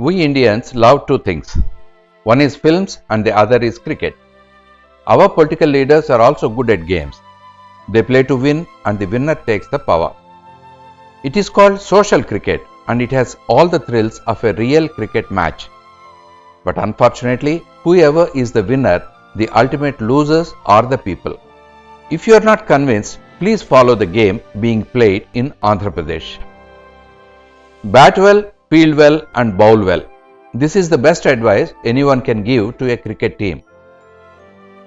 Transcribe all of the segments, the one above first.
We Indians love two things. One is films and the other is cricket. Our political leaders are also good at games. They play to win and the winner takes the power. It is called social cricket and it has all the thrills of a real cricket match. But unfortunately, whoever is the winner, the ultimate losers are the people. If you are not convinced, please follow the game being played in Andhra Pradesh. Bat well, field well and bowl well. This is the best advice anyone can give to a cricket team.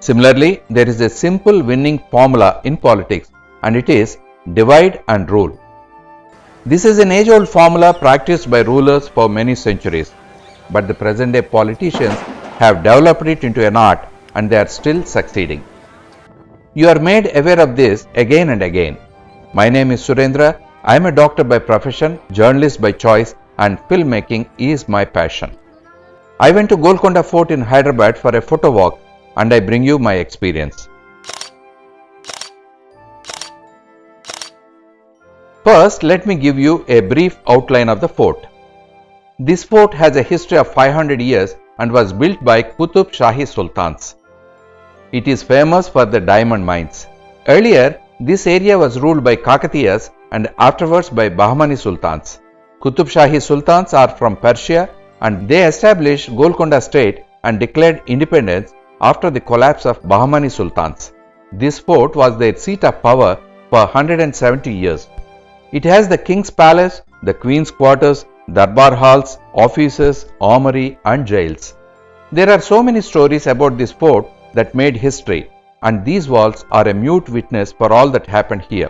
Similarly, there is a simple winning formula in politics and it is divide and rule. This is an age-old formula practiced by rulers for many centuries, but the present-day politicians have developed it into an art and they are still succeeding. You are made aware of this again and again. My name is Surendra. I am a doctor by profession, journalist by choice, and filmmaking is my passion. I went to Golconda Fort in Hyderabad for a photo walk and I bring you my experience. First, let me give you a brief outline of the fort. This fort has a history of 500 years and was built by Qutub Shahi Sultans. It is famous for the diamond mines. Earlier, this area was ruled by Kakatiyas and afterwards by Bahmani Sultans. Qutub Shahi Sultans are from Persia and they established Golconda state and declared independence after the collapse of Bahmani Sultans. This fort was their seat of power for 170 years. It has the king's palace, the queen's quarters, darbar halls, offices, armory and jails. There are so many stories about this fort that made history and these walls are a mute witness for all that happened here.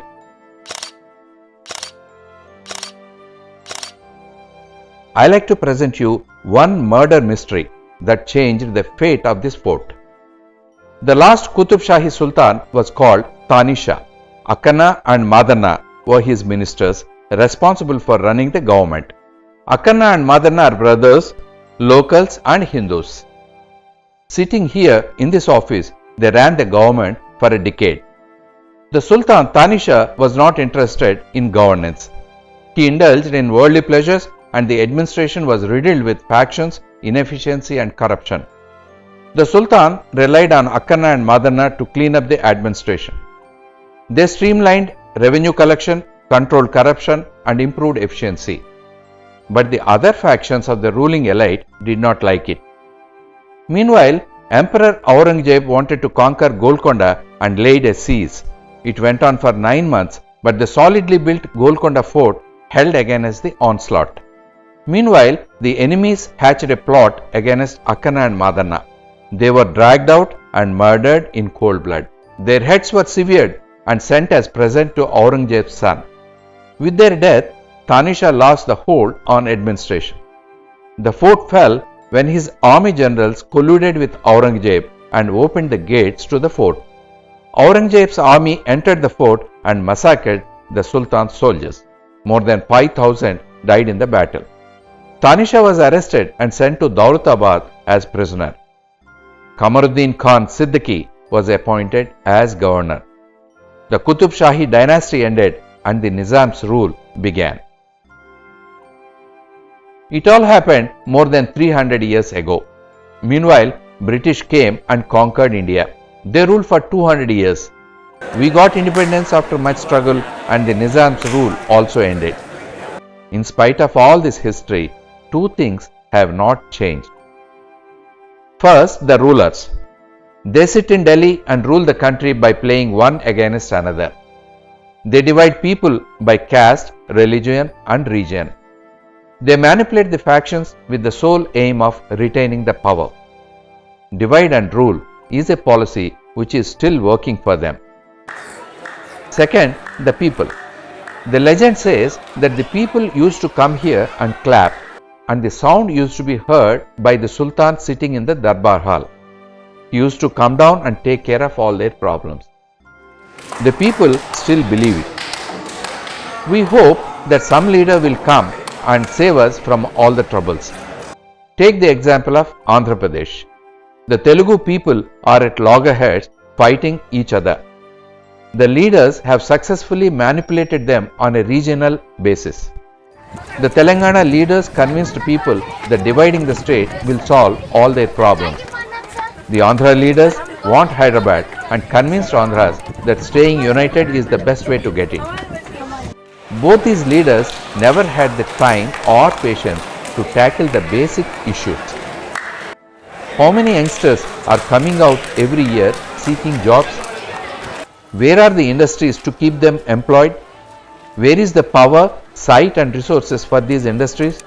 I like to present you one murder mystery that changed the fate of this fort. The last Qutub Shahi Sultan was called Tanisha. Akana and Madanna were his ministers responsible for running the government. Akana and Madanna are brothers, locals and Hindus. Sitting here in this office, they ran the government for a decade. The Sultan Tanisha was not interested in governance. He indulged in worldly pleasures and the administration was riddled with factions, inefficiency and corruption. The Sultan relied on Akana and Madanna to clean up the administration. They streamlined revenue collection, controlled corruption and improved efficiency. But the other factions of the ruling elite did not like it. Meanwhile, Emperor Aurangzeb wanted to conquer Golconda and laid a siege. It went on for 9 months, but the solidly built Golconda fort held against the onslaught. Meanwhile, the enemies hatched a plot against Akana and Madanna. They were dragged out and murdered in cold blood. Their heads were severed and sent as present to Aurangzeb's son. With their death, Tanisha lost the hold on administration. The fort fell when his army generals colluded with Aurangzeb and opened the gates to the fort. Aurangzeb's army entered the fort and massacred the Sultan's soldiers. More than 5,000 died in the battle. Tanisha was arrested and sent to Daulatabad as prisoner. Kamaruddin Khan Siddiqui was appointed as governor. The Qutub Shahi dynasty ended and the Nizam's rule began. It all happened more than 300 years ago. Meanwhile, British came and conquered India. They ruled for 200 years. We got independence after much struggle and the Nizam's rule also ended. In spite of all this history, two things have not changed. First, the rulers. They sit in Delhi and rule the country by playing one against another. They divide people by caste, religion and region. They manipulate the factions with the sole aim of retaining the power. Divide and rule is a policy which is still working for them. Second, the people. The legend says that the people used to come here and clap and the sound used to be heard by the Sultan sitting in the Darbar hall. He used to come down and take care of all their problems. The people still believe it. We hope that some leader will come and save us from all the troubles. Take the example of Andhra Pradesh. The Telugu people are at loggerheads fighting each other. The leaders have successfully manipulated them on a regional basis. The Telangana leaders convinced people that dividing the state will solve all their problems. The Andhra leaders want Hyderabad and convinced Andhras that staying united is the best way to get it. Both these leaders never had the time or patience to tackle the basic issues. How many youngsters are coming out every year seeking jobs? Where are the industries to keep them employed? Where is the power, sight and resources for these industries?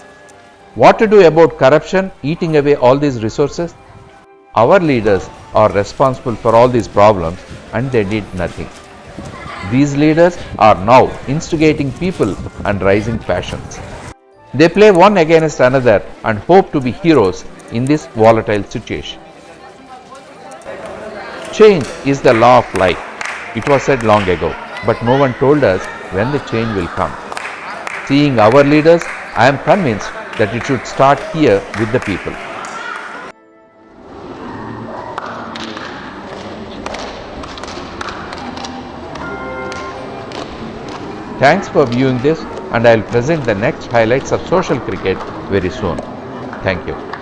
What to do about corruption eating away all these resources? Our leaders are responsible for all these problems and they did nothing. These leaders are now instigating people and rising passions. They play one against another and hope to be heroes in this volatile situation. Change is the law of life. It was said long ago, but no one told us when the change will come. Seeing our leaders, I am convinced that it should start here with the people. Thanks for viewing this, and I will present the next highlights of social cricket very soon. Thank you.